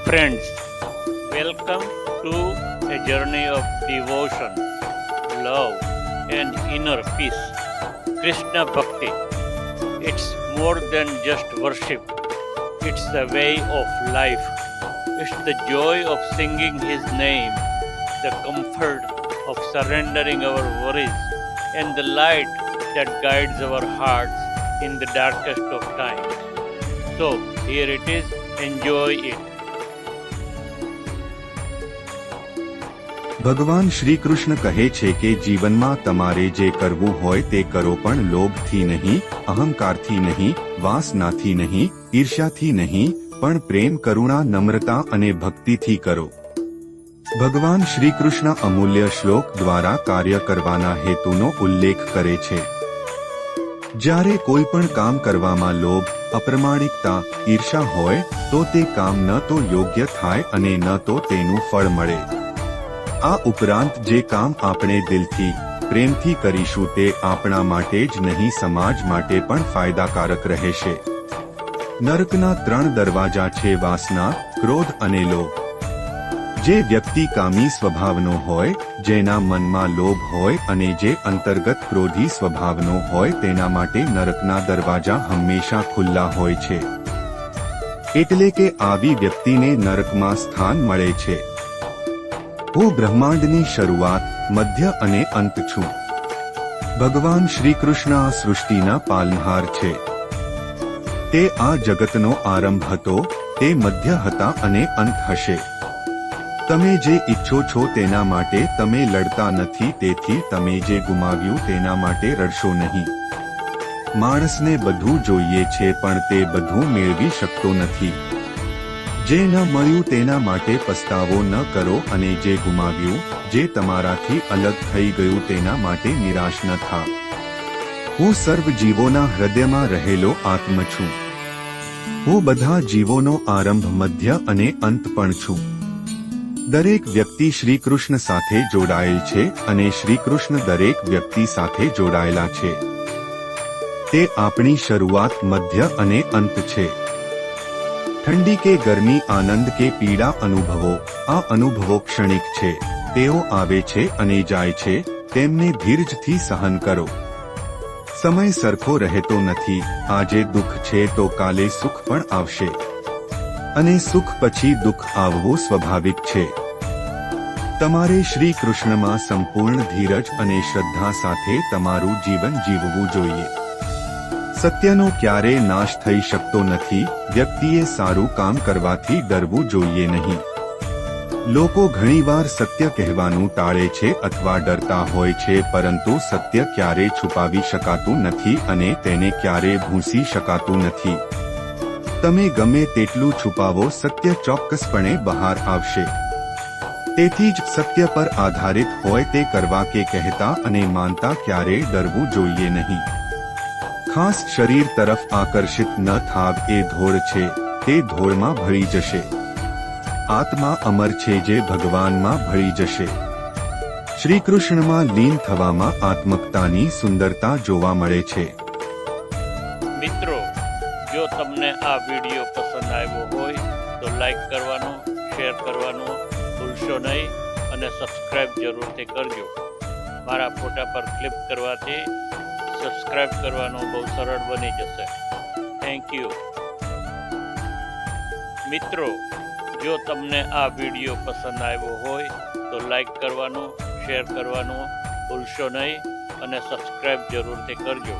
Friends, welcome to a journey of devotion, love, and inner peace. Krishna Bhakti. It's more than just worship, it's the way of life. It's the joy of singing His name, the comfort of surrendering our worries, and the light that guides our hearts in the darkest of times. So, here it is, enjoy it. ભગવાન શ્રી કૃષ્ણ કહે છે કે જીવનમાં તમારે જે કરવું હોય તે કરો, પણ લોભથી નહીં, અહંકારથી નહીં, વાસનાથી નહીં, ઈર્ષ્યાથી નહીં, પણ પ્રેમ, કરુણા, નમ્રતા અને ભક્તિથી કરો. ભગવાન શ્રી કૃષ્ણ અમૂલ્ય શ્લોક દ્વારા કાર્ય કરવાના હેતુનો ઉલ્લેખ કરે છે. જ્યારે કોઈ પણ કામ કરવામાં લોભ, અપ્રમાણિકતા, ઈર્ષા હોય તો તે કામ ન તો યોગ્ય થાય અને ન તો તેનું ફળ મળે. આ ઉપરાંત જે કામ આપણે દિલથી, પ્રેમથી કરીશું તે આપણા માટે જ નહીં, સમાજ માટે પણ ફાયદાકારક રહેશે. નરકના 3 દરવાજા છે: વાસના, ક્રોધ અને લોભ. જે વ્યક્તિ કામી સ્વભાવનો હોય, જેના મનમાં લોભ હોય અને જે અંતર્ગત ક્રોધી સ્વભાવનો હોય, તેના માટે નરકના દરવાજા હંમેશા ખુલ્લા હોય છે. એટલે કે આવી વ્યક્તિને નરકમાં સ્થાન મળે છે. હું બ્રહ્માંડની શરૂઆત, મધ્ય અને અંત છું. ભગવાન શ્રી કૃષ્ણ આ સૃષ્ટિના પાલનહાર છે. તે આ જગતનો આરંભ હતો, તે મધ્ય હતા અને અંત હશે. તમે જે ઈચ્છો છો તેના માટે તમે લડતા નથી, તેથી તમે જે ગુમાવ્યું તેના માટે રડશો નહીં. માણસને બધું જોઈએ છે પણ તે બધું મેળવી શકતો નથી. જે ન મળ્યું તેના માટે પસ્તાવો ન કરો અને જે ગુમાવ્યું, જે તમારાથી અલગ થઈ ગયું તેના માટે નિરાશ ન થા. હું સર્વ જીવોના હૃદયમાં રહેલો આત્મ છું. હું બધા જીવોનો આરંભ, મધ્ય અને અંત પણ છું. દરેક વ્યક્તિ શ્રી કૃષ્ણ સાથે જોડાયેલ છે અને શ્રી કૃષ્ણ દરેક વ્યક્તિ સાથે જોડાયેલા છે. તે આપણી શરૂઆત, મધ્ય અને અંત છે. ઠંડી કે ગરમી, આનંદ કે પીડા અનુભવો, આ અનુભવો ક્ષણિક છે. તેઓ આવે છે અને જાય છે, તેમને ધીરજથી સહન કરો. સમય સરખો રહેતો નથી. આજે દુઃખ છે તો કાલે સુખ પણ આવશે અને સુખ પછી દુઃખ આવવું સ્વાભાવિક છે. તમારે શ્રી કૃષ્ણમાં સંપૂર્ણ ધીરજ અને શ્રદ્ધા સાથે તમારું જીવન જીવવું જોઈએ. સત્યનો ક્યારેય નાશ થઈ શકતો નથી. વ્યક્તિએ સારું કામ કરવાથી ડરવું જોઈએ નહીં. લોકો ઘણીવાર સત્ય કહેવાનું ટાળે છે અથવા ડરતા હોય છે, પરંતુ સત્ય ક્યારેય છુપાવી શકાતું નથી અને તેને ક્યારેય ભૂંસી શકાતું નથી. તમે ગમે તેટલું છુપાવો, સત્ય ચોક્કસપણે બહાર આવશે. તેથી જ સત્ય પર આધારિત હોય તે કરવા કે કહેતા અને માનતા ક્યારેય ડરવું જોઈએ નહીં. ખાસ શરીર તરફ આકર્ષિત ન થાવ. એ ધોળ છે, તે ધોળમાં ભળી જશે. આત્મા અમર છે, જે ભગવાનમાં ભળી જશે. શ્રી કૃષ્ણમાં લીન થવામાં આત્મકતાની સુંદરતા જોવા મળે છે. મિત્રો, જો તમને આ વિડીયો પસંદ આવ્યો હોય તો લાઈક કરવાનું, શેર કરવાનું ભૂલશો નહીં અને સબસ્ક્રાઇબ જરૂરથી કરજો. મારા ફોટા પર ક્લિક કરવાથી સબસ્ક્રાઇબ કરવાનું બહુ સરળ બની જશે. Thank you. મિત્રો, જો તમને આ વિડીયો પસંદ આવ્યો હોય તો લાઈક કરવાનું, શેર કરવાનું ભૂલશો નહીં અને સબસ્ક્રાઇબ જરૂરથી કરજો.